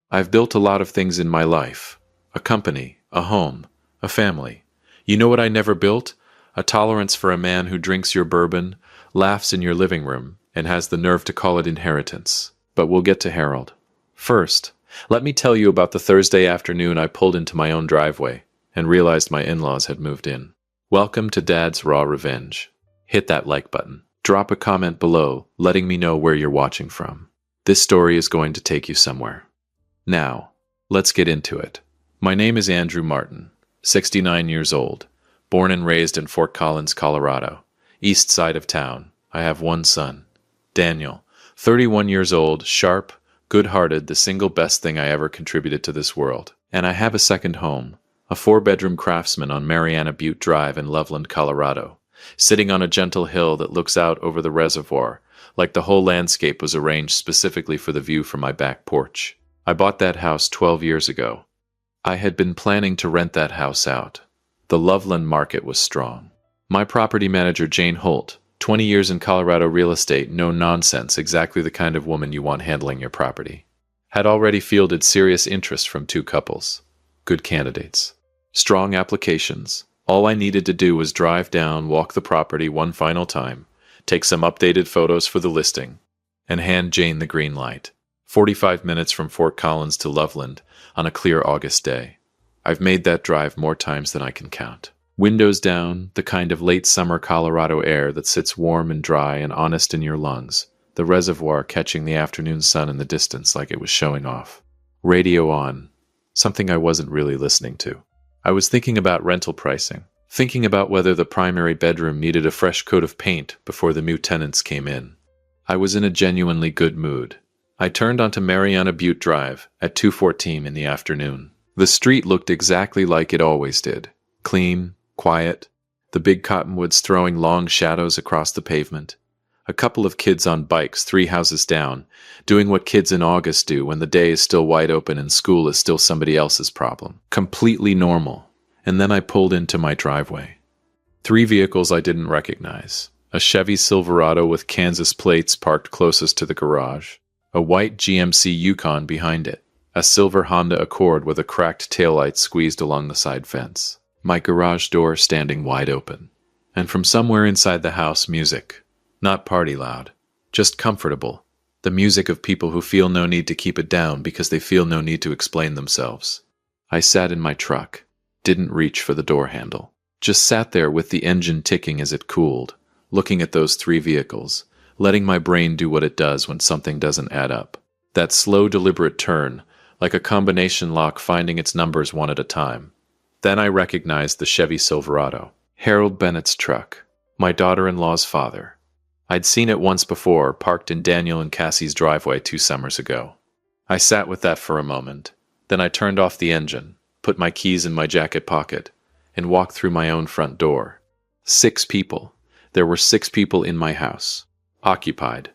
I've built a lot of things in my life. A company, a home, a family. You know what I never built? A tolerance for a man who drinks your bourbon, laughs in your living room, and has the nerve to call it inheritance. But we'll get to Harold. First, let me tell you about the Thursday afternoon I pulled into my own driveway and realized my in-laws had moved in. Welcome to Dad's Raw Revenge. Hit that like button. Drop a comment below, letting me know where you're watching from. This story is going to take you somewhere. Now, let's get into it. My name is Andrew Martin, 69 years old, born and raised in Fort Collins, Colorado, east side of town. I have one son, Daniel, 31 years old, sharp, good-hearted, the single best thing I ever contributed to this world. And I have a second home, a 4-bedroom craftsman on Mariana Butte Drive in Loveland, Colorado, sitting on a gentle hill that looks out over the reservoir, like the whole landscape was arranged specifically for the view from my back porch. I bought that house 12 years ago. I had been planning to rent that house out. The Loveland market was strong. My property manager, Jane Holt, 20 years in Colorado real estate, no nonsense, exactly the kind of woman you want handling your property, had already fielded serious interest from 2 couples. Good candidates. Strong applications. All I needed to do was drive down, walk the property one final time, take some updated photos for the listing, and hand Jane the green light. 45 minutes from Fort Collins to Loveland on a clear August day. I've made that drive more times than I can count. Windows down, the kind of late summer Colorado air that sits warm and dry and honest in your lungs, the reservoir catching the afternoon sun in the distance like it was showing off. Radio on, something I wasn't really listening to. I was thinking about rental pricing, thinking about whether the primary bedroom needed a fresh coat of paint before the new tenants came in. I was in a genuinely good mood. I turned onto Mariana Butte Drive at 2:14 in the afternoon. The street looked exactly like it always did. Clean, quiet, the big cottonwoods throwing long shadows across the pavement. A couple of kids on bikes 3 houses down, doing what kids in August do when the day is still wide open and school is still somebody else's problem. Completely normal. And then I pulled into my driveway. 3 vehicles I didn't recognize. A Chevy Silverado with Kansas plates parked closest to the garage. A white GMC Yukon behind it. A silver Honda Accord with a cracked taillight squeezed along the side fence. My garage door standing wide open. And from somewhere inside the house, music. Not party loud. Just comfortable. The music of people who feel no need to keep it down because they feel no need to explain themselves. I sat in my truck. Didn't reach for the door handle. Just sat there with the engine ticking as it cooled, looking at those 3 vehicles, letting my brain do what it does when something doesn't add up. That slow, deliberate turn, like a combination lock finding its numbers one at a time. Then I recognized the Chevy Silverado. Harold Bennett's truck. My daughter-in-law's father. I'd seen it once before, parked in Daniel and Cassie's driveway 2 summers ago. I sat with that for a moment. Then I turned off the engine, put my keys in my jacket pocket, and walked through my own front door. 6 people. There were 6 people in my house. Occupied.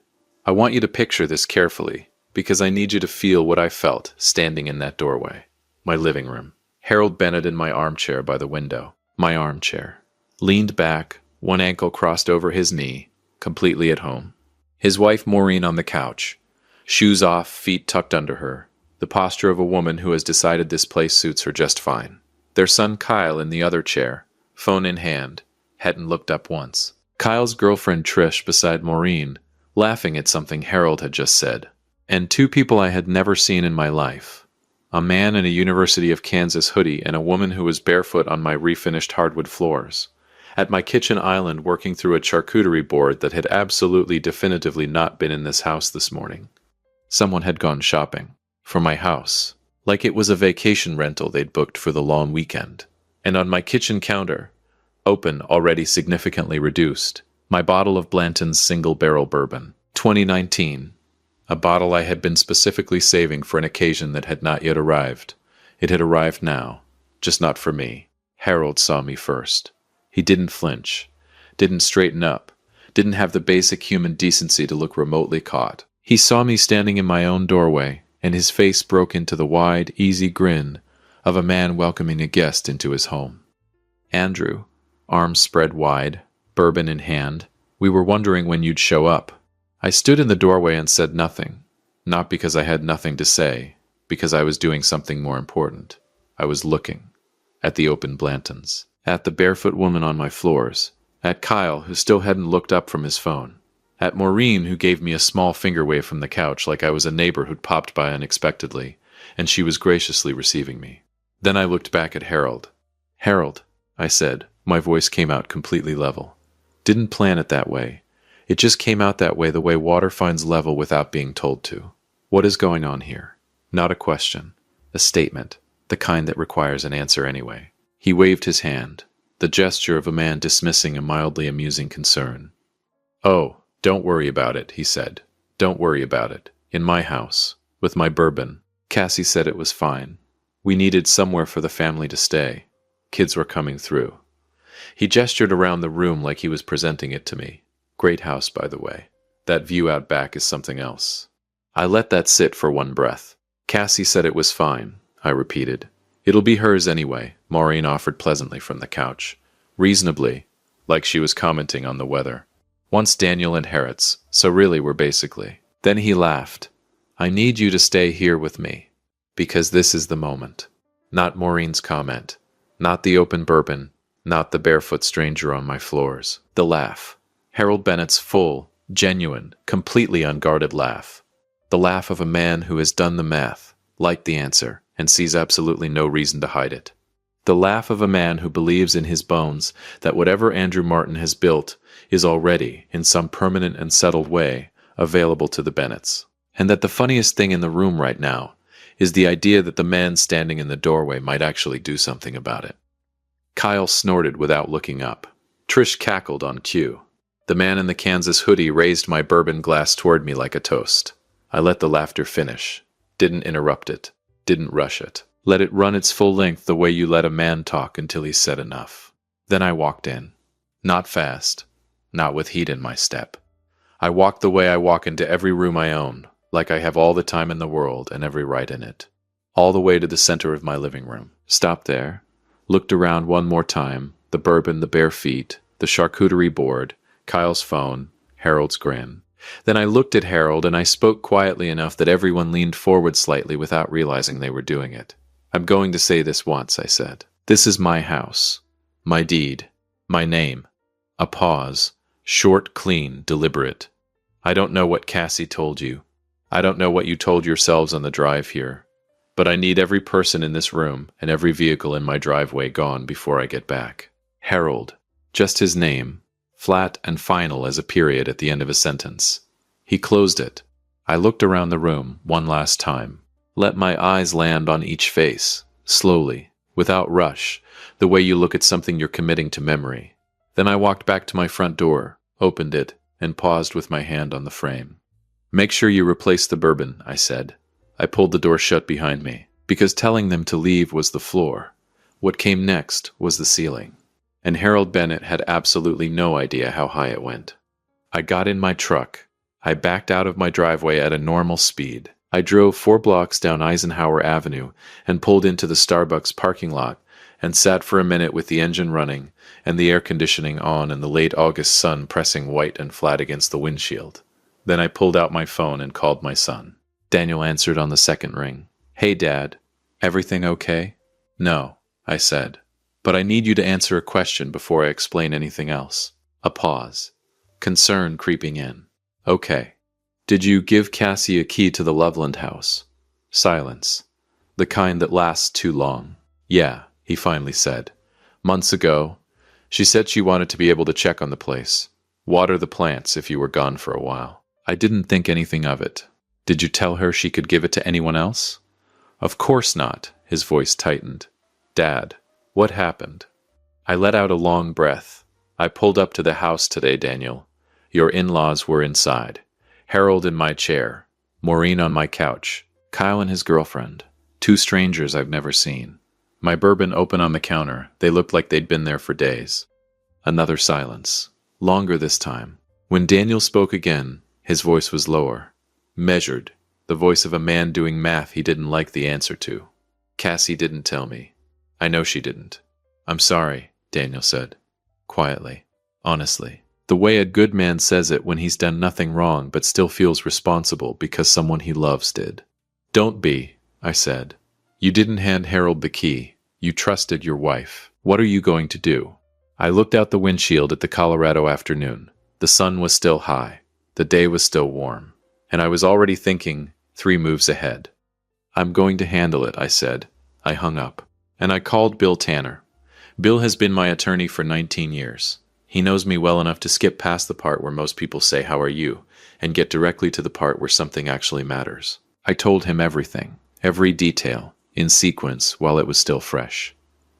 I want you to picture this carefully, because I need you to feel what I felt standing in that doorway. My living room. Harold Bennett in my armchair by the window. My armchair. Leaned back, one ankle crossed over his knee, completely at home. His wife Maureen on the couch. Shoes off, feet tucked under her. The posture of a woman who has decided this place suits her just fine. Their son Kyle in the other chair, phone in hand, hadn't looked up once. Kyle's girlfriend Trish beside Maureen, laughing at something Harold had just said. And 2 people I had never seen in my life. A man in a University of Kansas hoodie and a woman who was barefoot on my refinished hardwood floors. At my kitchen island working through a charcuterie board that had absolutely definitively not been in this house this morning. Someone had gone shopping. For my house. Like it was a vacation rental they'd booked for the long weekend. And on my kitchen counter, open, already significantly reduced, my bottle of Blanton's Single Barrel Bourbon, 2019. A bottle I had been specifically saving for an occasion that had not yet arrived. It had arrived now, just not for me. Harold saw me first. He didn't flinch, didn't straighten up, didn't have the basic human decency to look remotely caught. He saw me standing in my own doorway, and his face broke into the wide, easy grin of a man welcoming a guest into his home. Andrew, arms spread wide, bourbon in hand, we were wondering when you'd show up. I stood in the doorway and said nothing, not because I had nothing to say, because I was doing something more important. I was looking. At the open Blantons. At the barefoot woman on my floors. At Kyle, who still hadn't looked up from his phone. At Maureen, who gave me a small finger wave from the couch like I was a neighbor who'd popped by unexpectedly, and she was graciously receiving me. Then I looked back at Harold. "Harold," I said. My voice came out completely level. "Didn't plan it that way. It just came out that way, the way water finds level without being told to. What is going on here?" Not a question. A statement. The kind that requires an answer anyway. He waved his hand. The gesture of a man dismissing a mildly amusing concern. "Oh, don't worry about it," he said. "Don't worry about it. In my house. With my bourbon. Cassie said it was fine. We needed somewhere for the family to stay. Kids were coming through." He gestured around the room like he was presenting it to me. Great house, by the way. That view out back is something else. I let that sit for one breath. "Cassie said it was fine," I repeated. "It'll be hers anyway," Maureen offered pleasantly from the couch. Reasonably, like she was commenting on the weather. "Once Daniel and Harriet's, so really we're basically." Then he laughed. "I need you to stay here with me, because this is the moment." Not Maureen's comment. Not the open bourbon. Not the barefoot stranger on my floors. The laugh. Harold Bennett's full, genuine, completely unguarded laugh. The laugh of a man who has done the math, liked the answer, and sees absolutely no reason to hide it. The laugh of a man who believes in his bones that whatever Andrew Martin has built is already, in some permanent and settled way, available to the Bennetts. And that the funniest thing in the room right now is the idea that the man standing in the doorway might actually do something about it. Kyle snorted without looking up. Trish cackled on cue. The man in the Kansas hoodie raised my bourbon glass toward me like a toast. I let the laughter finish. Didn't interrupt it. Didn't rush it. Let it run its full length the way you let a man talk until he's said enough. Then I walked in. Not fast. Not with heat in my step. I walked the way I walk into every room I own, like I have all the time in the world and every right in it. All the way to the center of my living room. Stopped there. Looked around one more time. The bourbon, the bare feet, the charcuterie board, Kyle's phone, Harold's grin. Then I looked at Harold and I spoke quietly enough that everyone leaned forward slightly without realizing they were doing it. "I'm going to say this once," I said. "This is my house. My deed. My name." A pause. Short, clean, deliberate. "I don't know what Cassie told you. I don't know what you told yourselves on the drive here. But I need every person in this room and every vehicle in my driveway gone before I get back. Harold." Just his name. Flat and final as a period at the end of a sentence. He closed it. I looked around the room one last time. Let my eyes land on each face, slowly, without rush, the way you look at something you're committing to memory. Then I walked back to my front door, opened it, and paused with my hand on the frame. "Make sure you replace the bourbon," I said. I pulled the door shut behind me, because telling them to leave was the floor. What came next was the ceiling. And Harold Bennett had absolutely no idea how high it went. I got in my truck. I backed out of my driveway at a normal speed. I drove 4 blocks down Eisenhower Avenue and pulled into the Starbucks parking lot and sat for a minute with the engine running and the air conditioning on and the late August sun pressing white and flat against the windshield. Then I pulled out my phone and called my son. Daniel answered on the second ring. "Hey, Dad. Everything okay?" "No," I said. "But I need you to answer a question before I explain anything else." A pause. Concern creeping in. "Okay. Did you give Cassie a key to the Loveland house?" Silence. The kind that lasts too long. "Yeah," he finally said. "Months ago. She said she wanted to be able to check on the place. Water the plants if you were gone for a while. I didn't think anything of it. Did you tell her she could give it to anyone else?" "Of course not." His voice tightened. "Dad, what happened?" I let out a long breath. "I pulled up to the house today, Daniel. Your in-laws were inside. Harold in my chair. Maureen on my couch. Kyle and his girlfriend. 2 strangers I've never seen. My bourbon open on the counter. They looked like they'd been there for days." Another silence. Longer this time. When Daniel spoke again, his voice was lower. Measured. The voice of a man doing math he didn't like the answer to. "Cassie didn't tell me. I know she didn't." "I'm sorry," Daniel said. Quietly. Honestly. The way a good man says it when he's done nothing wrong but still feels responsible because someone he loves did. "Don't be," I said. You didn't hand Harold the key. You trusted your wife. What are you going to do? I looked out the windshield at the Colorado afternoon. The sun was still high. The day was still warm. And I was already thinking 3 moves ahead. I'm going to handle it, I said. I hung up. And I called Bill Tanner. Bill has been my attorney for 19 years. He knows me well enough to skip past the part where most people say, "How are you?" and get directly to the part where something actually matters. I told him everything, every detail, in sequence while it was still fresh.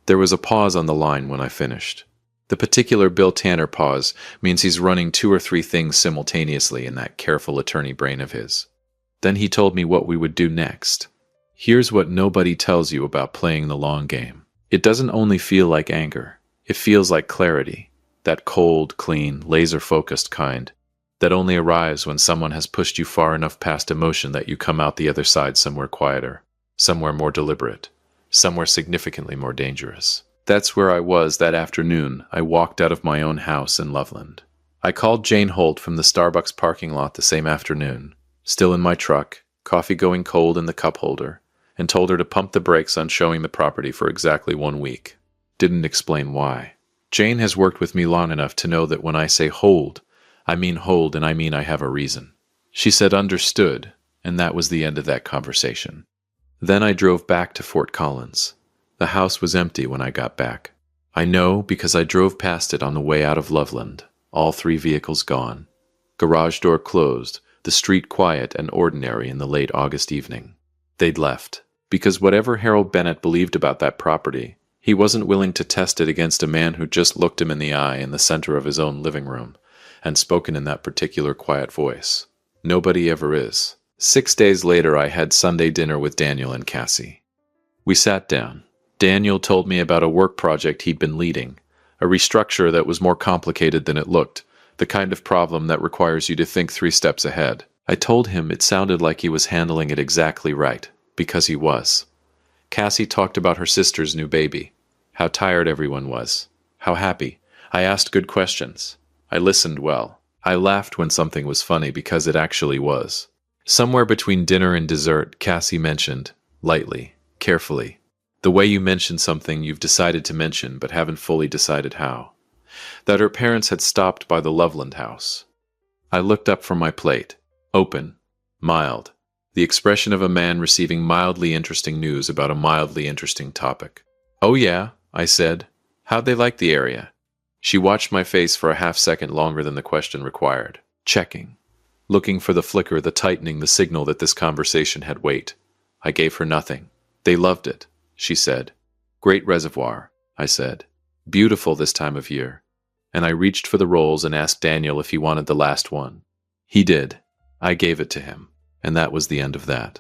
There was a pause on the line when I finished. The particular Bill Tanner pause means he's running 2 or 3 things simultaneously in that careful attorney brain of his. Then he told me what we would do next. Here's what nobody tells you about playing the long game. It doesn't only feel like anger. It feels like clarity. That cold, clean, laser-focused kind that only arrives when someone has pushed you far enough past emotion that you come out the other side somewhere quieter, somewhere more deliberate, somewhere significantly more dangerous. That's where I was that afternoon I walked out of my own house in Loveland. I called Jane Holt from the Starbucks parking lot the same afternoon, still in my truck, coffee going cold in the cup holder, and told her to pump the brakes on showing the property for exactly 1 week. Didn't explain why. Jane has worked with me long enough to know that when I say hold, I mean hold and I mean I have a reason. She said understood, and that was the end of that conversation. Then I drove back to Fort Collins. The house was empty when I got back. I know because I drove past it on the way out of Loveland, all 3 vehicles gone. Garage door closed, the street quiet and ordinary in the late August evening. They'd left, because whatever Harold Bennett believed about that property, he wasn't willing to test it against a man who just looked him in the eye in the center of his own living room, and spoken in that particular quiet voice. Nobody ever is. 6 days later I had Sunday dinner with Daniel and Cassie. We sat down. Daniel told me about a work project he'd been leading, a restructure that was more complicated than it looked, the kind of problem that requires you to think 3 steps ahead. I told him it sounded like he was handling it exactly right, because he was. Cassie talked about her sister's new baby, how tired everyone was, how happy. I asked good questions. I listened well. I laughed when something was funny because it actually was. Somewhere between dinner and dessert, Cassie mentioned, lightly, carefully, the way you mention something you've decided to mention but haven't fully decided how, that her parents had stopped by the Loveland house. I looked up from my plate, open, mild, the expression of a man receiving mildly interesting news about a mildly interesting topic. "Oh yeah," I said. "How'd they like the area?" She watched my face for a half-second longer than the question required, checking, looking for the flicker, the tightening, the signal that this conversation had weight. I gave her nothing. "They loved it," she said. "Great reservoir," I said. "Beautiful this time of year." And I reached for the rolls and asked Daniel if he wanted the last one. He did. I gave it to him, and that was the end of that.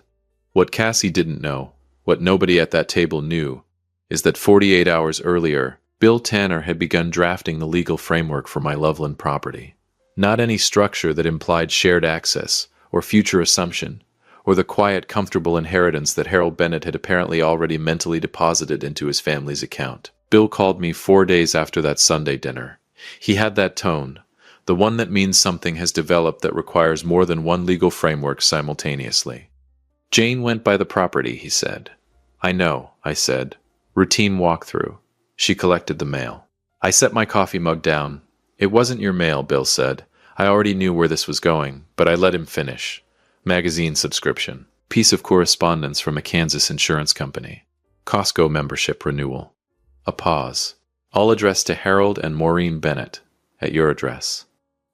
What Cassie didn't know, what nobody at that table knew, is that 48 hours earlier, Bill Tanner had begun drafting the legal framework for my Loveland property. Not any structure that implied shared access, or future assumption, or the quiet, comfortable inheritance that Harold Bennett had apparently already mentally deposited into his family's account. Bill called me 4 days after that Sunday dinner. He had that tone, the one that means something has developed that requires more than one legal framework simultaneously. "Jane went by the property," he said. "I know," I said. "Routine walkthrough." She collected the mail. I set my coffee mug down. "It wasn't your mail," Bill said. "I already knew where this was going, but I let him finish. Magazine subscription. Piece of correspondence from a Kansas insurance company. Costco membership renewal." A pause. "All addressed to Harold and Maureen Bennett, at your address."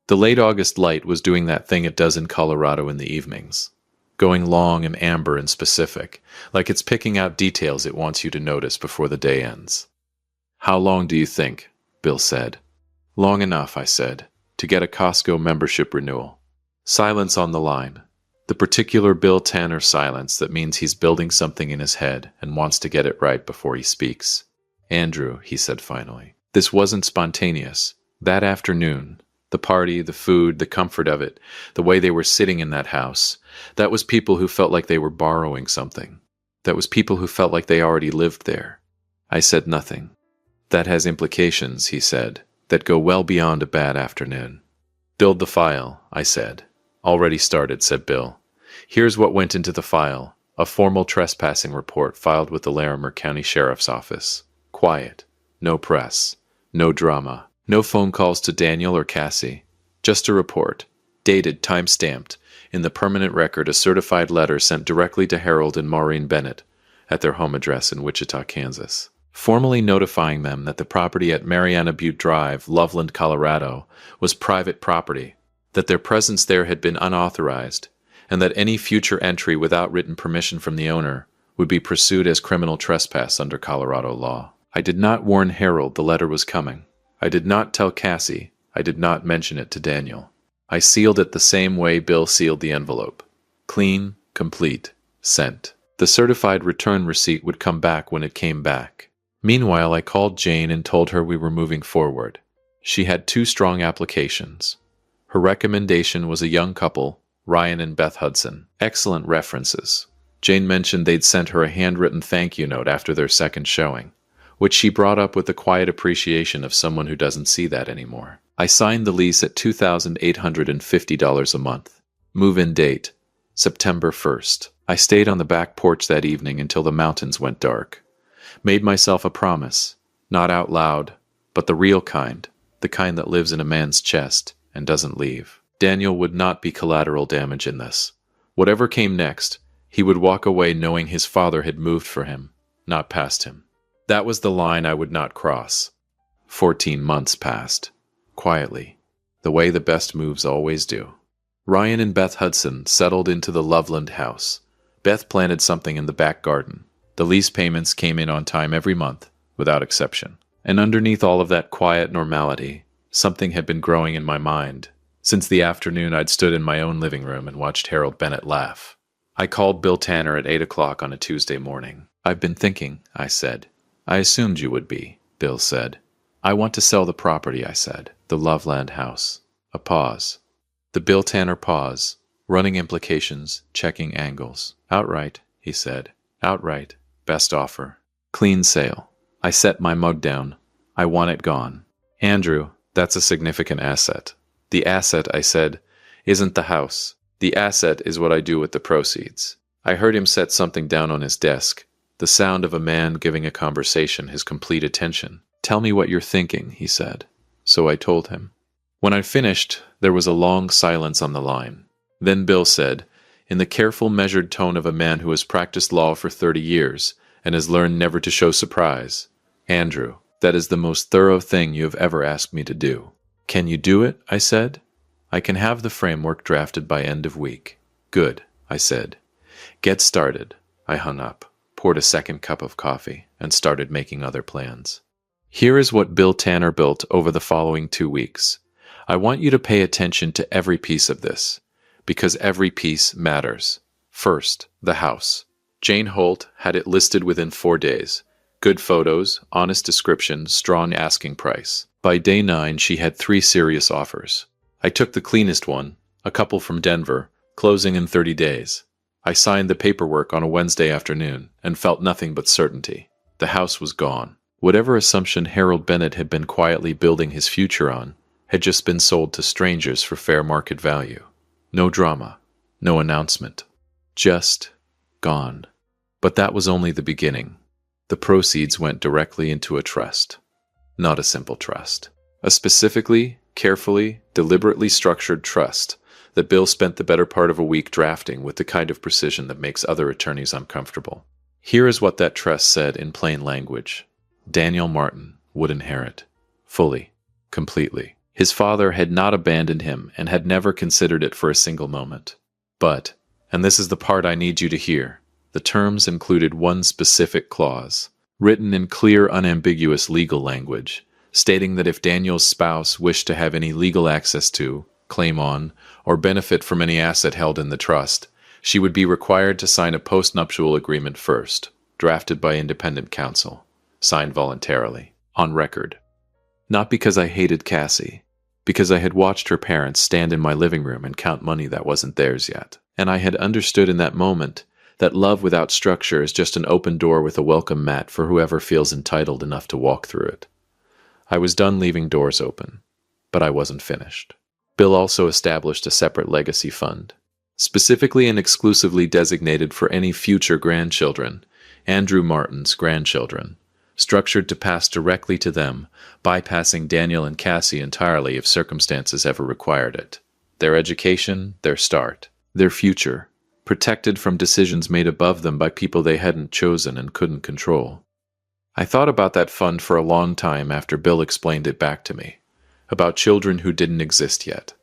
The late August light was doing that thing it does in Colorado in the evenings. Going long and amber and specific, like it's picking out details it wants you to notice before the day ends. "How long do you think?" Bill said. "Long enough," I said, "to get a Costco membership renewal." Silence on the line. The particular Bill Tanner silence that means he's building something in his head and wants to get it right before he speaks. "Andrew," he said finally, "this wasn't spontaneous. That afternoon, the party, the food, the comfort of it, the way they were sitting in that house, that was people who felt like they were borrowing something. That was people who felt like they already lived there." I said nothing. "That has implications," he said, "that go well beyond a bad afternoon." "Build the file," I said. "Already started," said Bill. "Here's what went into the file. A formal trespassing report filed with the Larimer County Sheriff's Office. Quiet. No press. No drama. No phone calls to Daniel or Cassie. Just a report. Dated, time-stamped. In the permanent record, a certified letter sent directly to Harold and Maureen Bennett at their home address in Wichita, Kansas, formally notifying them that the property at Mariana Butte Drive, Loveland, Colorado, was private property, that their presence there had been unauthorized, and that any future entry without written permission from the owner would be pursued as criminal trespass under Colorado law. I did not warn Harold the letter was coming. I did not tell Cassie. I did not mention it to Daniel. I sealed it the same way Bill sealed the envelope. Clean, complete, sent. The certified return receipt would come back when it came back. Meanwhile, I called Jane and told her we were moving forward. She had 2 strong applications. Her recommendation was a young couple, Ryan and Beth Hudson. Excellent references. Jane mentioned they'd sent her a handwritten thank you note after their second showing, which she brought up with the quiet appreciation of someone who doesn't see that anymore. I signed the lease at $2,850 a month. Move-in date, September 1st. I stayed on the back porch that evening until the mountains went dark. Made myself a promise, not out loud, but the real kind, the kind that lives in a man's chest and doesn't leave. Daniel would not be collateral damage in this. Whatever came next, he would walk away knowing his father had moved for him, not past him. That was the line I would not cross. 14 months passed. Quietly, the way the best moves always do. Ryan and Beth Hudson settled into the Loveland house. Beth planted something in the back garden. The lease payments came in on time every month, without exception. And underneath all of that quiet normality, something had been growing in my mind. Since the afternoon I'd stood in my own living room and watched Harold Bennett laugh. I called Bill Tanner at 8 o'clock on a Tuesday morning. "I've been thinking," I said. "I assumed you would be," Bill said. "I want to sell the property," I said. "The Loveland house." A pause. The Bill Tanner pause. Running implications, checking angles. "Outright," he said. "Outright. Best offer. Clean sale." I set my mug down. "I want it gone." "Andrew, that's a significant asset." "The asset," I said, "isn't the house. The asset is what I do with the proceeds." I heard him set something down on his desk. The sound of a man giving a conversation his complete attention. "Tell me what you're thinking," he said. So I told him. When I finished, there was a long silence on the line. Then Bill said, in the careful, measured tone of a man who has practiced law for 30 years and has learned never to show surprise, "Andrew, that is the most thorough thing you have ever asked me to do." "Can you do it?" I said. "I can have the framework drafted by end of week." "Good," I said. "Get started." I hung up, poured a second cup of coffee, and started making other plans. Here is what Bill Tanner built over the following 2 weeks. I want you to pay attention to every piece of this, because every piece matters. First, the house. Jane Holt had it listed within 4 days. Good photos, honest description, strong asking price. By day 9, she had 3 serious offers. I took the cleanest one, a couple from Denver, closing in 30 days. I signed the paperwork on a Wednesday afternoon and felt nothing but certainty. The house was gone. Whatever assumption Harold Bennett had been quietly building his future on had just been sold to strangers for fair market value. No drama, no announcement. Just gone. But that was only the beginning. The proceeds went directly into a trust. Not a simple trust. A specifically, carefully, deliberately structured trust that Bill spent the better part of a week drafting with the kind of precision that makes other attorneys uncomfortable. Here is what that trust said in plain language. Daniel Martin would inherit. Fully. Completely. His father had not abandoned him and had never considered it for a single moment. But, and this is the part I need you to hear, the terms included one specific clause, written in clear, unambiguous legal language, stating that if Daniel's spouse wished to have any legal access to, claim on, or benefit from any asset held in the trust, she would be required to sign a postnuptial agreement first, drafted by independent counsel, signed voluntarily, on record. Not because I hated Cassie, because I had watched her parents stand in my living room and count money that wasn't theirs yet, and I had understood in that moment that love without structure is just an open door with a welcome mat for whoever feels entitled enough to walk through it. I was done leaving doors open, but I wasn't finished. Bill also established a separate legacy fund. specifically and exclusively designated for any future grandchildren, Andrew Martin's grandchildren, structured to pass directly to them, bypassing Daniel and Cassie entirely if circumstances ever required it. Their education, their start, their future, protected from decisions made above them by people they hadn't chosen and couldn't control. I thought about that fund for a long time after Bill explained it back to me, about children who didn't exist yet,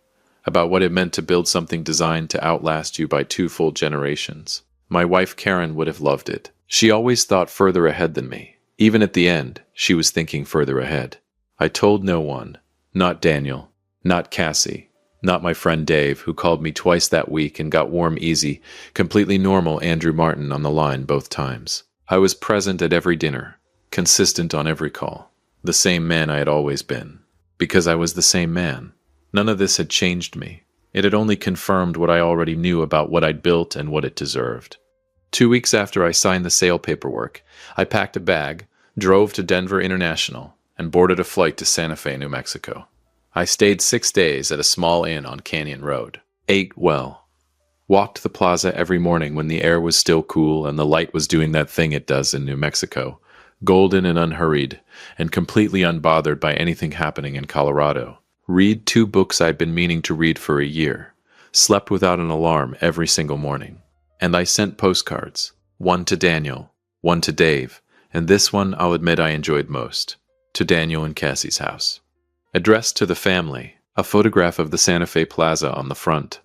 about what it meant to build something designed to outlast you by 2 full generations. My wife Karen would have loved it. She always thought further ahead than me. Even at the end, she was thinking further ahead. I told no one, not Daniel, not Cassie, not my friend Dave, who called me twice that week and got warm, easy, completely normal Andrew Martin on the line both times. I was present at every dinner, consistent on every call, the same man I had always been, because I was the same man. None of this had changed me. It had only confirmed what I already knew about what I'd built and what it deserved. 2 weeks after I signed the sale paperwork, I packed a bag, drove to Denver International, and boarded a flight to Santa Fe, New Mexico. I stayed 6 days at a small inn on Canyon Road, ate well, walked the plaza every morning when the air was still cool and the light was doing that thing it does in New Mexico, golden and unhurried, and completely unbothered by anything happening in Colorado. Read 2 books I'd been meaning to read for a year, slept without an alarm every single morning. And I sent postcards, one to Daniel, one to Dave, and this one I'll admit I enjoyed most, to Daniel and Cassie's house. Addressed to the family, a photograph of the Santa Fe Plaza on the front,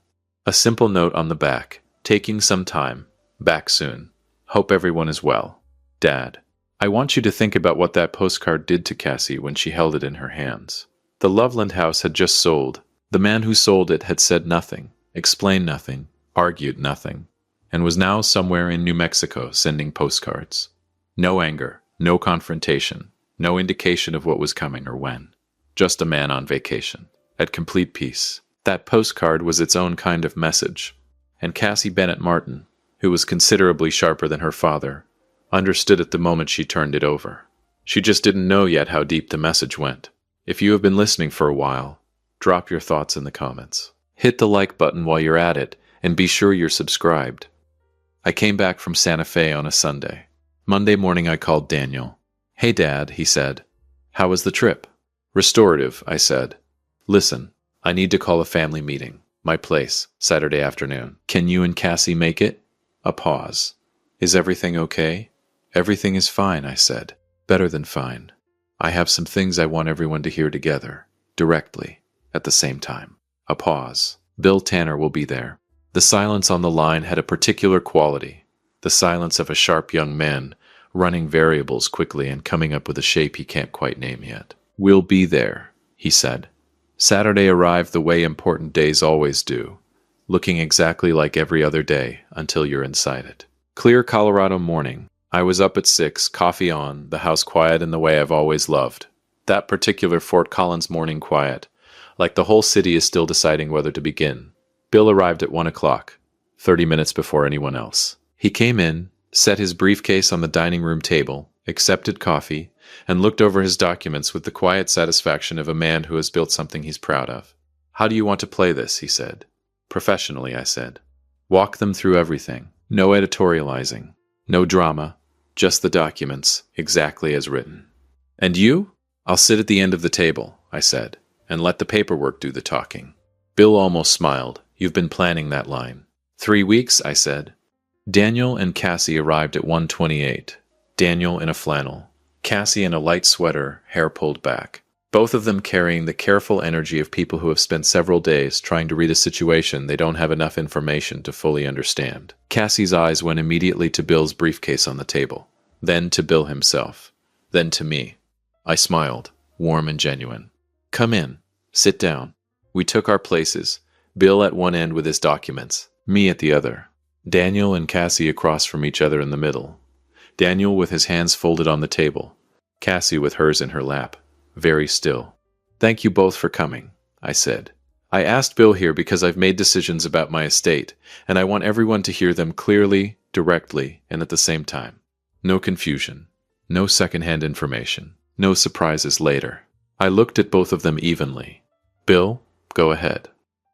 a simple note on the back, taking some time, back soon, hope everyone is well. Dad, I want you to think about what that postcard did to Cassie when she held it in her hands. The Loveland house had just sold. The man who sold it had said nothing, explained nothing, argued nothing, and was now somewhere in New Mexico sending postcards. No anger, no confrontation, no indication of what was coming or when. Just a man on vacation, at complete peace. That postcard was its own kind of message, and Cassie Bennett Martin, who was considerably sharper than her father, understood it the moment she turned it over. She just didn't know yet how deep the message went. If you have been listening for a while, drop your thoughts in the comments. Hit the like button while you're at it, and be sure you're subscribed. I came back from Santa Fe on a Sunday. Monday morning I called Daniel. Hey Dad, he said. How was the trip? Restorative, I said. Listen, I need to call a family meeting. My place, Saturday afternoon. Can you and Cassie make it? A pause. Is everything okay? Everything is fine, I said. Better than fine. I have some things I want everyone to hear together, directly, at the same time. A pause. Bill Tanner will be there. The silence on the line had a particular quality, the silence of a sharp young man running variables quickly and coming up with a shape he can't quite name yet. We'll be there, he said. Saturday arrived the way important days always do, looking exactly like every other day until you're inside it. Clear Colorado morning. I was up at 6, coffee on, the house quiet in the way I've always loved. That particular Fort Collins morning quiet, like the whole city is still deciding whether to begin. Bill arrived at 1 o'clock, 30 minutes before anyone else. He came in, set his briefcase on the dining room table, accepted coffee, and looked over his documents with the quiet satisfaction of a man who has built something he's proud of. How do you want to play this? He said. Professionally, I said. Walk them through everything. No editorializing. No drama. Just the documents, exactly as written. And you? I'll sit at the end of the table, I said, and let the paperwork do the talking. Bill almost smiled. You've been planning that line. 3 weeks, I said. Daniel and Cassie arrived at 1:28. Daniel in a flannel. Cassie in a light sweater, hair pulled back. Both of them carrying the careful energy of people who have spent several days trying to read a situation they don't have enough information to fully understand. Cassie's eyes went immediately to Bill's briefcase on the table, then to Bill himself, then to me. I smiled, warm and genuine. Come in. Sit down. We took our places, Bill at one end with his documents, me at the other. Daniel and Cassie across from each other in the middle. Daniel with his hands folded on the table, Cassie with hers in her lap, very still. Thank you both for coming, I said. I asked Bill here because I've made decisions about my estate, and I want everyone to hear them clearly, directly, and at the same time. No confusion, no secondhand information, no surprises later. I looked at both of them evenly. Bill, go ahead.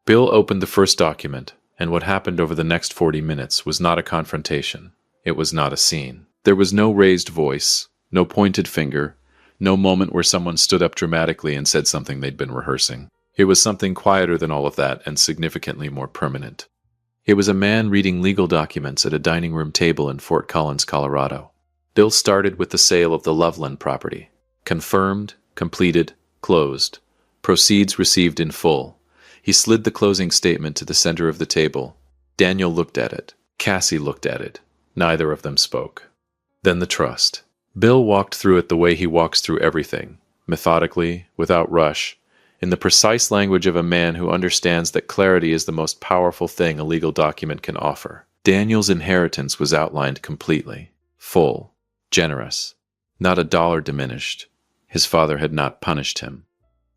Bill opened the first document, And what happened over the next 40 minutes was not a confrontation. It was not a scene. There was no raised voice, no pointed finger, no moment where someone stood up dramatically and said something they'd been rehearsing. It was something quieter than all of that and significantly more permanent. It was a man reading legal documents at a dining room table in Fort Collins, Colorado. Bill started with the sale of the Loveland property. Confirmed, completed, closed. Proceeds received in full. He slid the closing statement to the center of the table. Daniel looked at it. Cassie looked at it. Neither of them spoke. Then the trust. Bill walked through it the way he walks through everything, methodically, without rush, in the precise language of a man who understands that clarity is the most powerful thing a legal document can offer. Daniel's inheritance was outlined completely, full, generous, not a dollar diminished. His father had not punished him.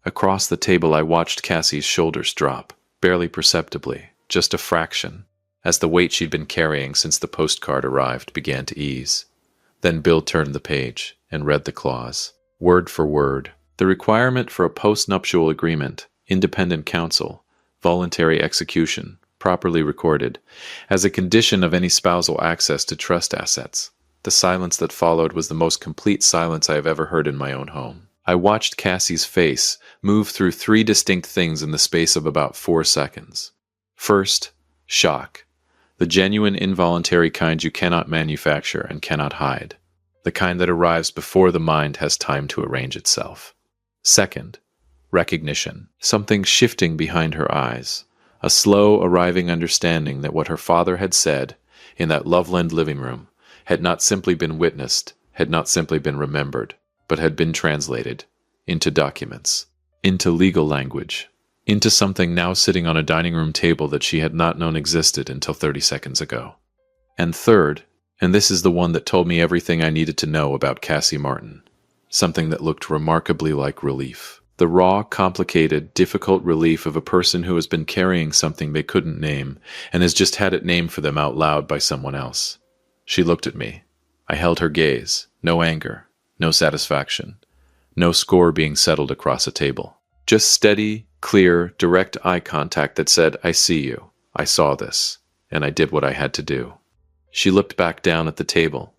Across the table I watched Cassie's shoulders drop, barely perceptibly, just a fraction, as the weight she'd been carrying since the postcard arrived began to ease. Then Bill turned the page and read the clause, word for word. The requirement for a post-nuptial agreement, independent counsel, voluntary execution, properly recorded, as a condition of any spousal access to trust assets. The silence that followed was the most complete silence I have ever heard in my own home. I watched Cassie's face move through 3 distinct things in the space of about 4 seconds. First, shock. The genuine involuntary kind you cannot manufacture and cannot hide. The kind that arrives before the mind has time to arrange itself. Second, recognition. Something shifting behind her eyes. A slow arriving understanding that what her father had said in that Loveland living room had not simply been witnessed, had not simply been remembered, but had been translated into documents, into legal language, into something now sitting on a dining room table that she had not known existed until 30 seconds ago. And third, and this is the one that told me everything I needed to know about Cassie Martin, something that looked remarkably like relief. The raw, complicated, difficult relief of a person who has been carrying something they couldn't name and has just had it named for them out loud by someone else. She looked at me. I held her gaze. No anger, no satisfaction, no score being settled across a table. Just steady, clear, direct eye contact that said, I see you, I saw this, and I did what I had to do. She looked back down at the table.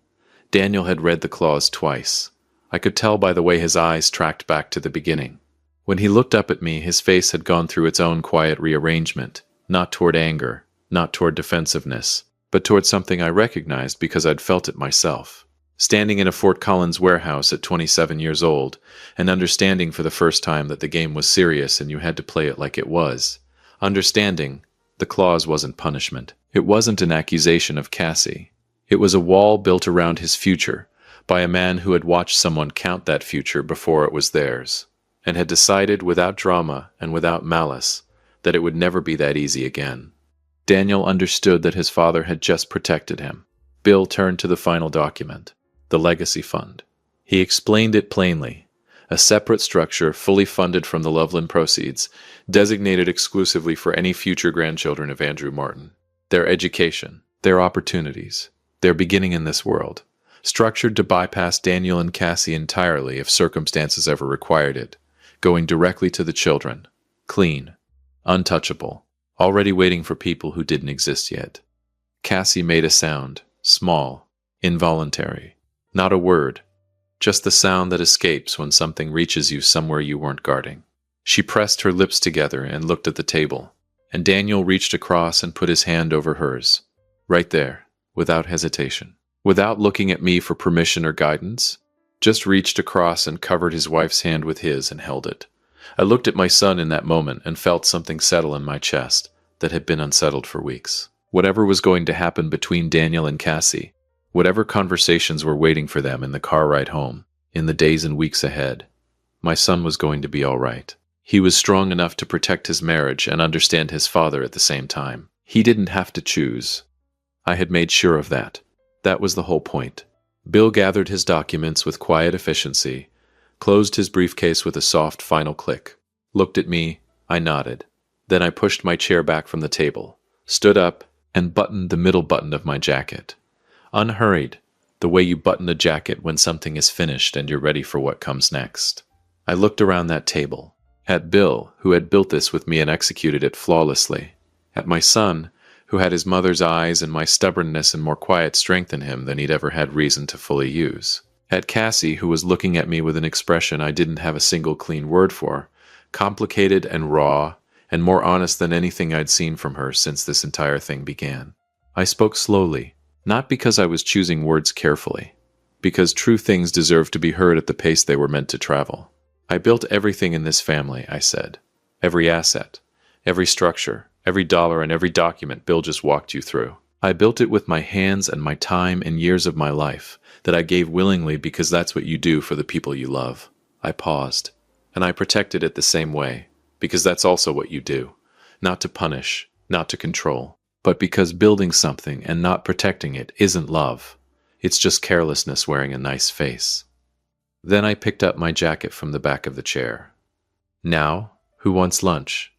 Daniel had read the clause twice. I could tell by the way his eyes tracked back to the beginning. When he looked up at me, his face had gone through its own quiet rearrangement, not toward anger, not toward defensiveness, but toward something I recognized because I'd felt it myself. Standing in a Fort Collins warehouse at 27 years old, and understanding for the first time that the game was serious and you had to play it like it was. Understanding, the clause wasn't punishment. It wasn't an accusation of Cassie. It was a wall built around his future by a man who had watched someone count that future before it was theirs, and had decided without drama and without malice that it would never be that easy again. Daniel understood that his father had just protected him. Bill turned to the final document. The legacy fund. He explained it plainly. A separate structure fully funded from the Loveland proceeds, designated exclusively for any future grandchildren of Andrew Martin. Their education, their opportunities, their beginning in this world. Structured to bypass Daniel and Cassie entirely if circumstances ever required it. Going directly to the children. Clean. Untouchable. Already waiting for people who didn't exist yet. Cassie made a sound. Small. Involuntary. Not a word, just the sound that escapes when something reaches you somewhere you weren't guarding. She pressed her lips together and looked at the table, and Daniel reached across and put his hand over hers, right there, without hesitation. Without looking at me for permission or guidance, just reached across and covered his wife's hand with his and held it. I looked at my son in that moment and felt something settle in my chest that had been unsettled for weeks. Whatever was going to happen between Daniel and Cassie, whatever conversations were waiting for them in the car ride home, in the days and weeks ahead, my son was going to be all right. He was strong enough to protect his marriage and understand his father at the same time. He didn't have to choose. I had made sure of that. That was the whole point. Bill gathered his documents with quiet efficiency, closed his briefcase with a soft final click, looked at me, I nodded. Then I pushed my chair back from the table, stood up, and buttoned the middle button of my jacket. Unhurried, the way you button a jacket when something is finished and you're ready for what comes next. I looked around that table, at Bill, who had built this with me and executed it flawlessly, at my son, who had his mother's eyes and my stubbornness and more quiet strength in him than he'd ever had reason to fully use. At Cassie, who was looking at me with an expression I didn't have a single clean word for, complicated and raw, and more honest than anything I'd seen from her since this entire thing began. I spoke slowly, not because I was choosing words carefully, because true things deserve to be heard at the pace they were meant to travel. I built everything in this family, I said. Every asset, every structure, every dollar, and every document Bill just walked you through. I built it with my hands and my time and years of my life that I gave willingly because that's what you do for the people you love. I paused, and I protected it the same way, because that's also what you do. Not to punish, not to control, but because building something and not protecting it isn't love. It's just carelessness wearing a nice face. Then I picked up my jacket from the back of the chair. Now, who wants lunch?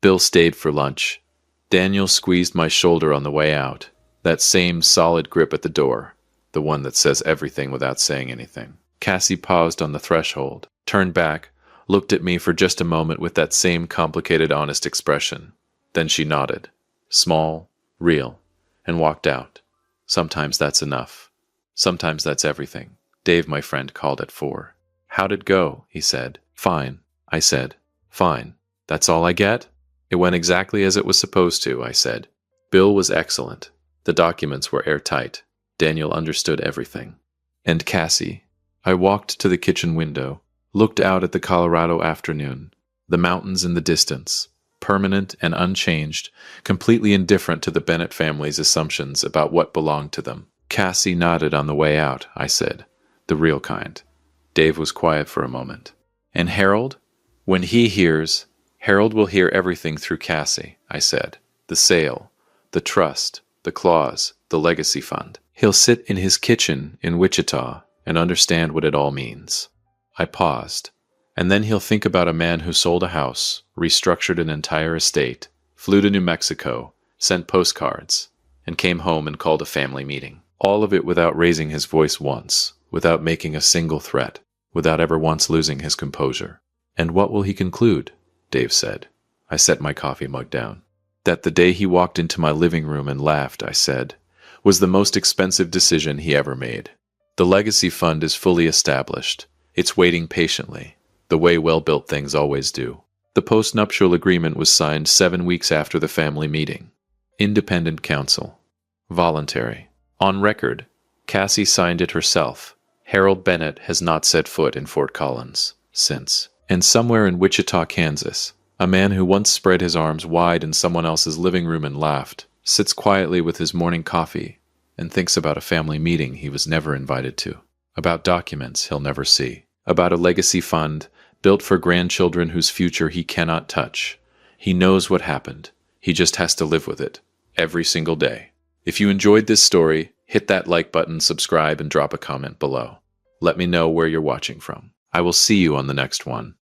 Bill stayed for lunch. Daniel squeezed my shoulder on the way out, that same solid grip at the door, the one that says everything without saying anything. Cassie paused on the threshold, turned back, looked at me for just a moment with that same complicated, honest expression. Then she nodded, small, real, and walked out. Sometimes that's enough. Sometimes that's everything. Dave, my friend, called at 4. How'd it go? He said. Fine. I said. Fine. That's all I get? It went exactly as it was supposed to, I said. Bill was excellent. The documents were airtight. Daniel understood everything. And Cassie. I walked to the kitchen window, looked out at the Colorado afternoon, the mountains in the distance, permanent and unchanged, completely indifferent to the Bennett family's assumptions about what belonged to them. Cassie nodded on the way out, I said. The real kind. Dave was quiet for a moment. And Harold? When he hears, Harold will hear everything through Cassie, I said. The sale, the trust, the clause, the legacy fund. He'll sit in his kitchen in Wichita and understand what it all means. I paused. And then he'll think about a man who sold a house, restructured an entire estate, flew to New Mexico, sent postcards, and came home and called a family meeting. All of it without raising his voice once, without making a single threat, without ever once losing his composure. And what will he conclude? Dave said. I set my coffee mug down. That the day he walked into my living room and laughed, I said, was the most expensive decision he ever made. The legacy fund is fully established. It's waiting patiently, the way well-built things always do. The post-nuptial agreement was signed 7 weeks after the family meeting. Independent counsel. Voluntary. On record, Cassie signed it herself. Harold Bennett has not set foot in Fort Collins since. And somewhere in Wichita, Kansas, a man who once spread his arms wide in someone else's living room and laughed, sits quietly with his morning coffee and thinks about a family meeting he was never invited to, about documents he'll never see, about a legacy fund built for grandchildren whose future he cannot touch. He knows what happened. He just has to live with it, every single day. If you enjoyed this story, hit that like button, subscribe, and drop a comment below. Let me know where you're watching from. I will see you on the next one.